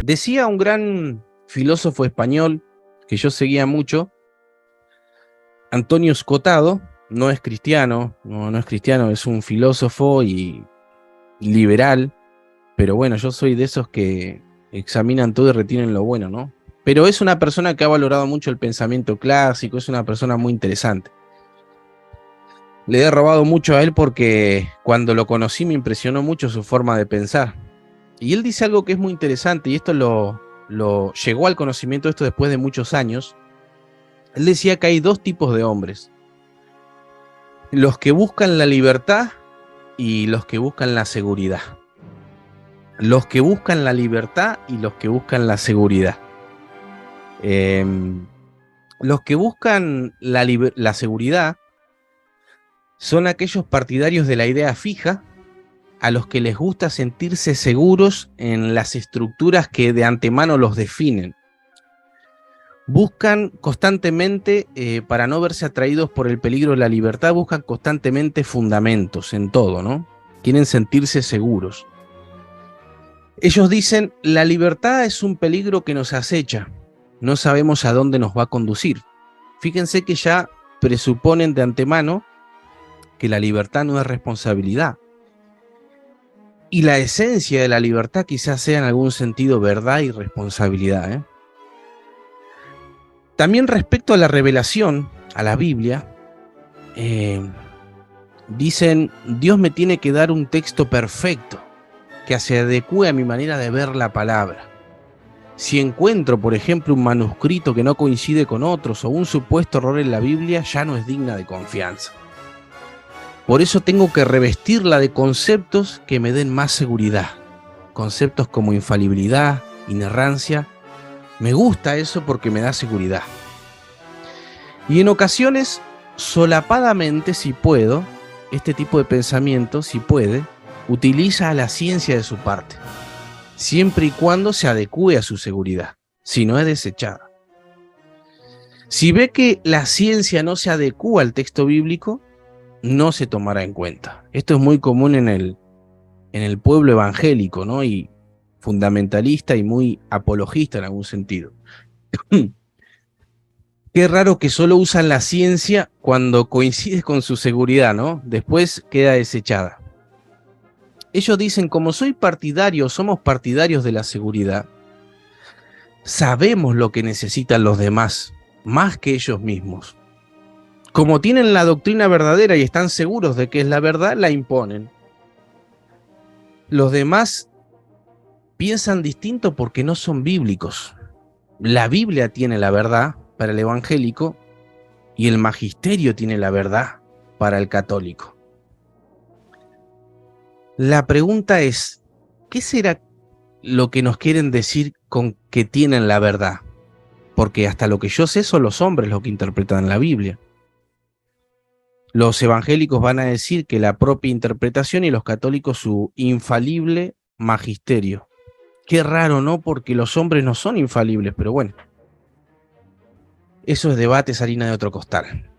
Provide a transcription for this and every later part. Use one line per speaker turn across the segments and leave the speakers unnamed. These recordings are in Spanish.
Decía un gran filósofo español que yo seguía mucho, Antonio Escotado, no es cristiano, no es cristiano, es un filósofo y liberal, pero bueno, yo soy de esos que examinan todo y retienen lo bueno, ¿no? Pero es una persona que ha valorado mucho el pensamiento clásico, es una persona muy interesante. Le he robado mucho a él porque cuando lo conocí me impresionó mucho su forma de pensar. Y él dice algo que es muy interesante, y esto lo llegó al conocimiento de esto después de muchos años. Él decía que hay dos tipos de hombres: los que buscan la libertad y los que buscan la seguridad. Los que buscan la libertad y los que buscan la seguridad. Los que buscan la seguridad son aquellos partidarios de la idea fija, a los que les gusta sentirse seguros en las estructuras que de antemano los definen. Buscan constantemente, para no verse atraídos por el peligro de la libertad, buscan constantemente fundamentos en todo, ¿no? Quieren sentirse seguros. Ellos dicen, la libertad es un peligro que nos acecha, no sabemos a dónde nos va a conducir. Fíjense que ya presuponen de antemano que la libertad no es responsabilidad. Y la esencia de la libertad quizás sea en algún sentido verdad y responsabilidad, ¿eh? También respecto a la revelación, a la Biblia, dicen, Dios me tiene que dar un texto perfecto que se adecue a mi manera de ver la palabra. Si encuentro, por ejemplo, un manuscrito que no coincide con otros o un supuesto error en la Biblia, ya no es digna de confianza. Por eso tengo que revestirla de conceptos que me den más seguridad. Conceptos como infalibilidad, inerrancia. Me gusta eso porque me da seguridad. Y en ocasiones, solapadamente, si puedo, este tipo de pensamiento, si puede, utiliza a la ciencia de su parte, siempre y cuando se adecue a su seguridad, si no es desechada. Si ve que la ciencia no se adecua al texto bíblico, no se tomará en cuenta. Esto es muy común en el pueblo evangélico, ¿no? Y fundamentalista y muy apologista en algún sentido. Qué raro que solo usan la ciencia cuando coincide con su seguridad, ¿no? Después queda desechada. Ellos dicen, como soy partidario, somos partidarios de la seguridad, sabemos lo que necesitan los demás, más que ellos mismos. Como tienen la doctrina verdadera y están seguros de que es la verdad, la imponen. Los demás piensan distinto porque no son bíblicos. La Biblia tiene la verdad para el evangélico y el magisterio tiene la verdad para el católico. La pregunta es, ¿qué será lo que nos quieren decir con que tienen la verdad? Porque hasta lo que yo sé son los hombres los que interpretan la Biblia. Los evangélicos van a decir que la propia interpretación y los católicos su infalible magisterio. Qué raro, ¿no? Porque los hombres no son infalibles, pero bueno. Eso es debate, es harina de otro costal.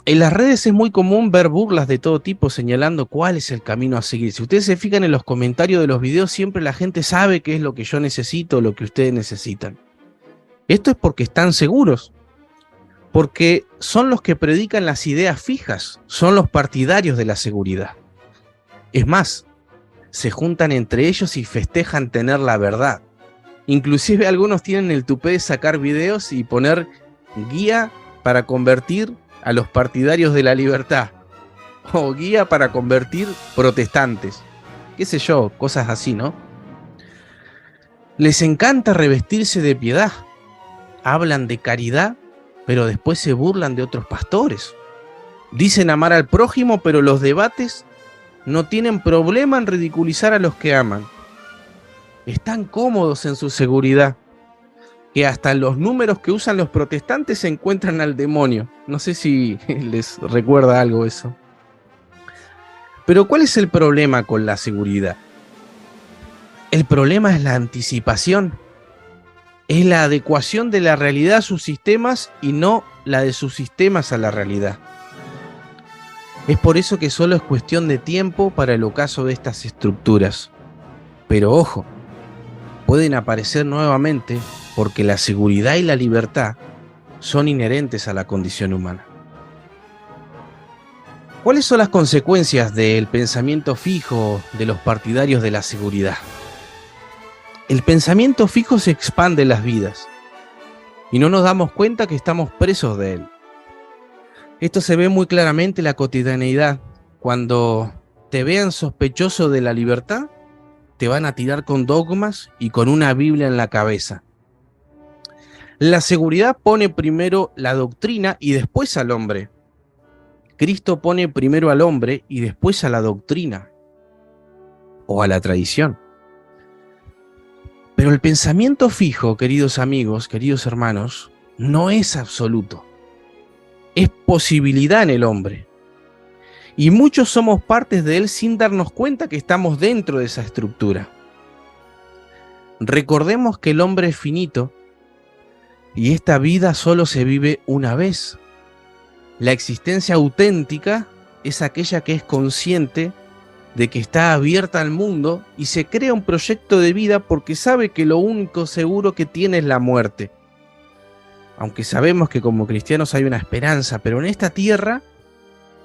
En las redes es muy común ver burlas de todo tipo señalando cuál es el camino a seguir. Si ustedes se fijan en los comentarios de los videos, siempre la gente sabe qué es lo que yo necesito o lo que ustedes necesitan. Esto es porque están seguros. Porque son los que predican las ideas fijas, son los partidarios de la seguridad. Es más, se juntan entre ellos y festejan tener la verdad. Inclusive algunos tienen el tupé de sacar videos y poner guía para convertir a los partidarios de la libertad o guía para convertir protestantes. Qué sé yo, cosas así, ¿no? Les encanta revestirse de piedad. Hablan de caridad, pero después se burlan de otros pastores. Dicen amar al prójimo, pero los debates no tienen problema en ridiculizar a los que aman. Están cómodos en su seguridad, que hasta los números que usan los protestantes se encuentran al demonio. No sé si les recuerda algo eso. Pero ¿cuál es el problema con la seguridad? El problema es la anticipación. Es la adecuación de la realidad a sus sistemas y no la de sus sistemas a la realidad. Es por eso que solo es cuestión de tiempo para el ocaso de estas estructuras. Pero ojo, pueden aparecer nuevamente porque la seguridad y la libertad son inherentes a la condición humana. ¿Cuáles son las consecuencias del pensamiento fijo de los partidarios de la seguridad? El pensamiento fijo se expande en las vidas y no nos damos cuenta que estamos presos de él. Esto se ve muy claramente en la cotidianeidad. Cuando te vean sospechoso de la libertad, te van a tirar con dogmas y con una Biblia en la cabeza. La seguridad pone primero la doctrina y después al hombre. Cristo pone primero al hombre y después a la doctrina o a la tradición. Pero el pensamiento fijo, queridos amigos, queridos hermanos, no es absoluto. Es posibilidad en el hombre. Y muchos somos partes de él sin darnos cuenta que estamos dentro de esa estructura. Recordemos que el hombre es finito y esta vida solo se vive una vez. La existencia auténtica es aquella que es consciente de que está abierta al mundo y se crea un proyecto de vida porque sabe que lo único seguro que tiene es la muerte. Aunque sabemos que como cristianos hay una esperanza, pero en esta tierra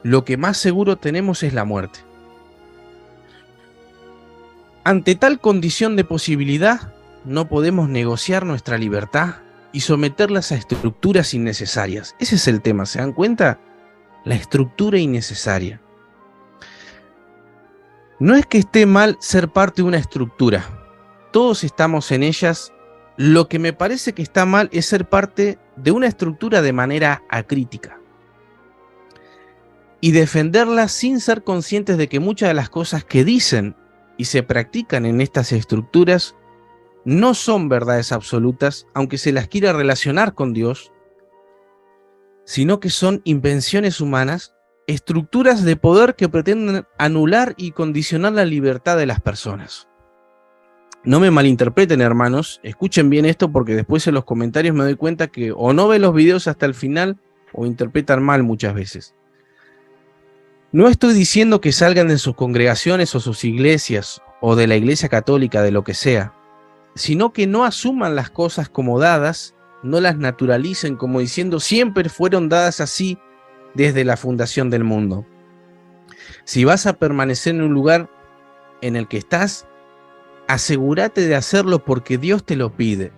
lo que más seguro tenemos es la muerte. Ante tal condición de posibilidad, no podemos negociar nuestra libertad y someterlas a estructuras innecesarias. Ese es el tema, ¿se dan cuenta? La estructura innecesaria. No es que esté mal ser parte de una estructura. Todos estamos en ellas. Lo que me parece que está mal es ser parte de una estructura de manera acrítica y defenderla sin ser conscientes de que muchas de las cosas que dicen y se practican en estas estructuras no son verdades absolutas, aunque se las quiera relacionar con Dios, sino que son invenciones humanas, estructuras de poder que pretenden anular y condicionar la libertad de las personas. No me malinterpreten, hermanos, escuchen bien esto porque después en los comentarios me doy cuenta que o no ven los videos hasta el final o interpretan mal muchas veces. No estoy diciendo que salgan de sus congregaciones o sus iglesias o de la iglesia católica, de lo que sea, sino que no asuman las cosas como dadas, no las naturalicen como diciendo siempre fueron dadas así desde la fundación del mundo. Si vas a permanecer en un lugar en el que estás, asegúrate de hacerlo porque Dios te lo pide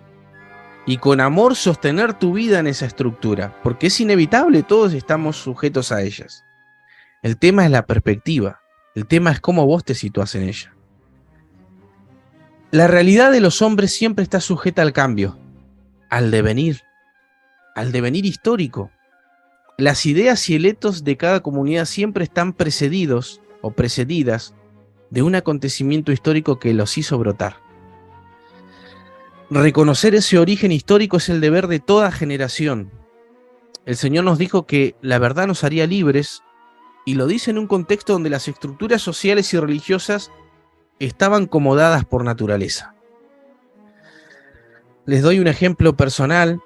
y con amor sostener tu vida en esa estructura, porque es inevitable, todos estamos sujetos a ellas. El tema es la perspectiva, el tema es cómo vos te situás en ella. La realidad de los hombres siempre está sujeta al cambio, al devenir histórico. Las ideas y el etos de cada comunidad siempre están precedidos o precedidas de un acontecimiento histórico que los hizo brotar. Reconocer ese origen histórico es el deber de toda generación. El Señor nos dijo que la verdad nos haría libres y lo dice en un contexto donde las estructuras sociales y religiosas estaban como dadas por naturaleza. Les doy un ejemplo personal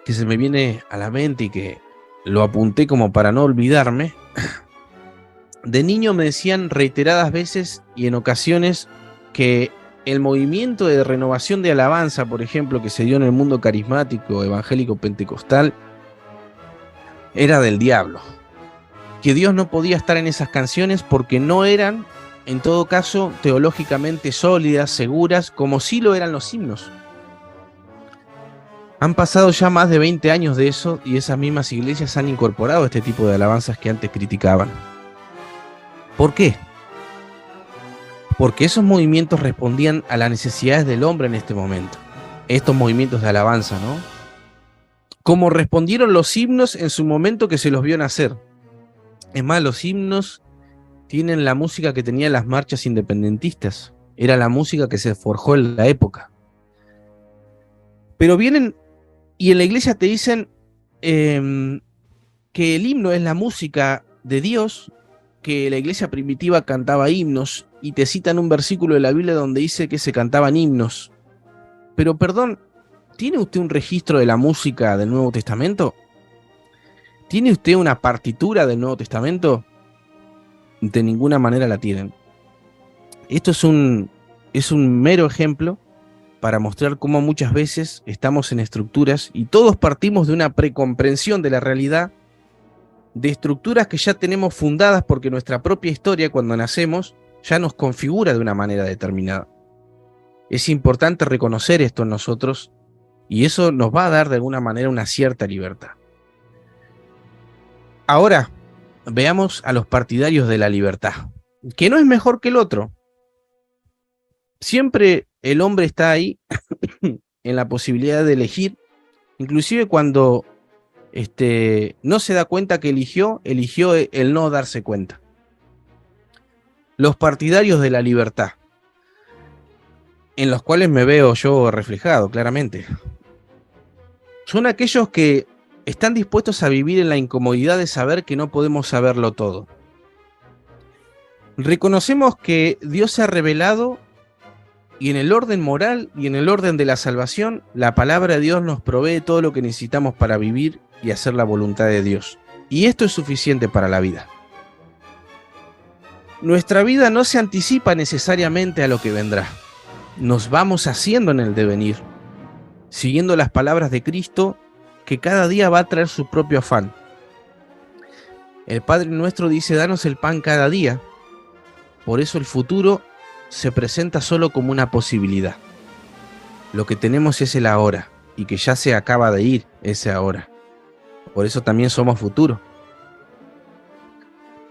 que se me viene a la mente y que lo apunté como para no olvidarme. De niño me decían reiteradas veces y en ocasiones que el movimiento de renovación de alabanza, por ejemplo, que se dio en el mundo carismático, evangélico, pentecostal, era del diablo. Que Dios no podía estar en esas canciones porque no eran, en todo caso, teológicamente sólidas, seguras, como sí lo eran los himnos. Han pasado ya más de 20 años de eso y esas mismas iglesias han incorporado este tipo de alabanzas que antes criticaban. ¿Por qué? Porque esos movimientos respondían a las necesidades del hombre en este momento. Estos movimientos de alabanza, ¿no? Como respondieron los himnos en su momento que se los vio nacer. Es más, los himnos tienen la música que tenían las marchas independentistas. Era la música que se forjó en la época. Pero vienen y en la iglesia te dicen que el himno es la música de Dios, que la iglesia primitiva cantaba himnos y te citan un versículo de la Biblia donde dice que se cantaban himnos. Pero perdón, ¿tiene usted un registro de la música del Nuevo Testamento? ¿Tiene usted una partitura del Nuevo Testamento? de ninguna manera la tienen. Esto es un mero ejemplo para mostrar cómo muchas veces estamos en estructuras y todos partimos de una precomprensión de la realidad, de estructuras que ya tenemos fundadas porque nuestra propia historia cuando nacemos ya nos configura de una manera determinada. Es importante reconocer esto en nosotros y eso nos va a dar de alguna manera una cierta libertad. Ahora, veamos a los partidarios de la libertad, que no es mejor que el otro. Siempre el hombre está ahí en la posibilidad de elegir, inclusive cuando no se da cuenta que eligió el no darse cuenta. Los partidarios de la libertad, en los cuales me veo yo reflejado claramente, son aquellos que están dispuestos a vivir en la incomodidad de saber que no podemos saberlo todo. Reconocemos que Dios se ha revelado y en el orden moral y en el orden de la salvación, la palabra de Dios nos provee todo lo que necesitamos para vivir y hacer la voluntad de Dios. Y esto es suficiente para la vida. Nuestra vida no se anticipa necesariamente a lo que vendrá. Nos vamos haciendo en el devenir, siguiendo las palabras de Cristo, que cada día va a traer su propio afán. El Padre nuestro dice, danos el pan cada día. Por eso el futuro se presenta solo como una posibilidad. Lo que tenemos es el ahora, y que ya se acaba de ir ese ahora. Por eso también somos futuro.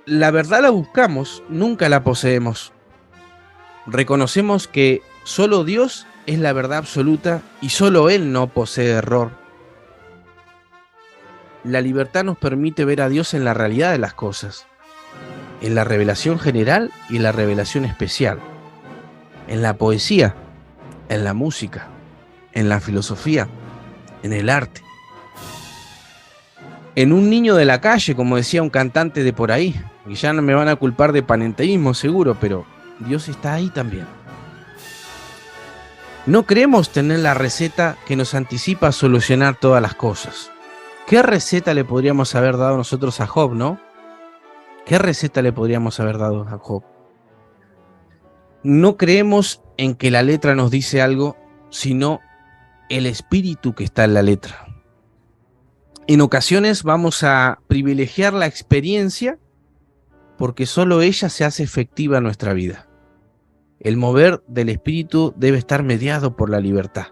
La verdad la buscamos, nunca la poseemos. Reconocemos que solo Dios es la verdad absoluta y solo Él no posee error. La libertad nos permite ver a Dios en la realidad de las cosas, en la revelación general y en la revelación especial, en la poesía, en la música, en la filosofía, en el arte, en un niño de la calle, como decía un cantante de por ahí, y ya no me van a culpar de panenteísmo seguro, pero Dios está ahí también. No creemos tener la receta que nos anticipa a solucionar todas las cosas. ¿Qué receta le podríamos haber dado nosotros a Job, no? ¿Qué receta le podríamos haber dado a Job? No creemos en que la letra nos dice algo, sino el espíritu que está en la letra. En ocasiones vamos a privilegiar la experiencia porque solo ella se hace efectiva en nuestra vida. El mover del espíritu debe estar mediado por la libertad.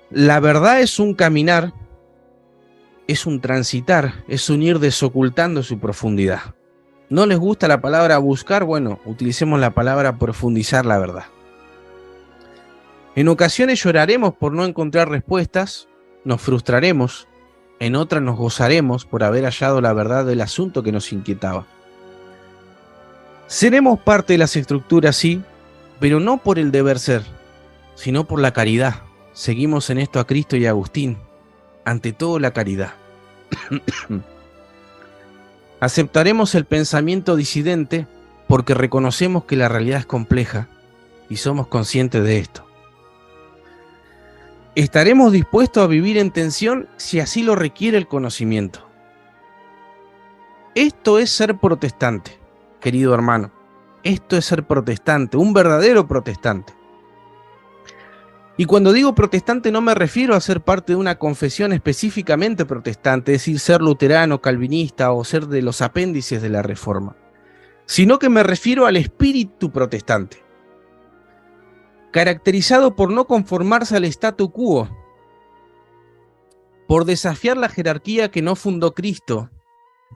La verdad es un caminar, es un transitar, es un ir desocultando su profundidad. ¿No les gusta la palabra buscar? Bueno, utilicemos la palabra profundizar la verdad. En ocasiones lloraremos por no encontrar respuestas, nos frustraremos, en otras nos gozaremos por haber hallado la verdad del asunto que nos inquietaba. Seremos parte de las estructuras, sí, pero no por el deber ser, sino por la caridad. Seguimos en esto a Cristo y a Agustín, ante todo la caridad. Aceptaremos el pensamiento disidente porque reconocemos que la realidad es compleja y somos conscientes de esto. Estaremos dispuestos a vivir en tensión si así lo requiere el conocimiento. Esto es ser protestante, querido hermano. Esto es ser protestante, un verdadero protestante. Y cuando digo protestante no me refiero a ser parte de una confesión específicamente protestante, es decir, ser luterano, calvinista o ser de los apéndices de la Reforma, sino que me refiero al espíritu protestante, caracterizado por no conformarse al statu quo, por desafiar la jerarquía que no fundó Cristo,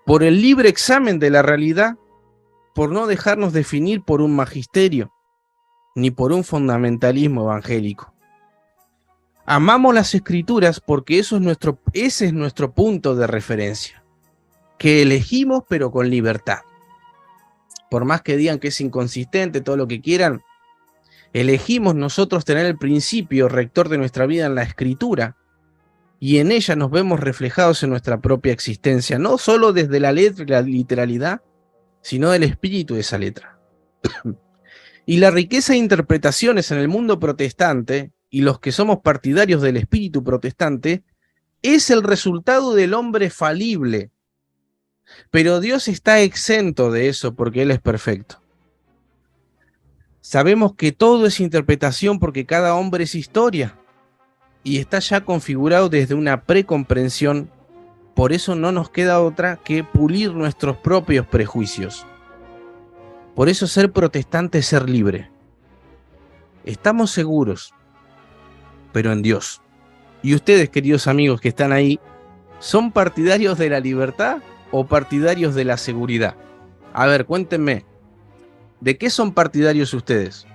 por el libre examen de la realidad, por no dejarnos definir por un magisterio, ni por un fundamentalismo evangélico. Amamos las Escrituras porque ese es nuestro punto de referencia, que elegimos pero con libertad. Por más que digan que es inconsistente, todo lo que quieran, elegimos nosotros tener el principio rector de nuestra vida en la Escritura, y en ella nos vemos reflejados en nuestra propia existencia, no solo desde la letra y la literalidad, sino del espíritu de esa letra. Y la riqueza de interpretaciones en el mundo protestante, y los que somos partidarios del espíritu protestante, es el resultado del hombre falible, Pero Dios está exento de eso porque Él es perfecto. Sabemos que todo es interpretación porque cada hombre es historia y está ya configurado desde una precomprensión. Por eso no nos queda otra que pulir nuestros propios prejuicios. Por eso ser protestante es ser libre. Estamos seguros, pero en Dios. Y ustedes, queridos amigos que están ahí, ¿son partidarios de la libertad o partidarios de la seguridad? A ver, cuéntenme, ¿de qué son partidarios ustedes?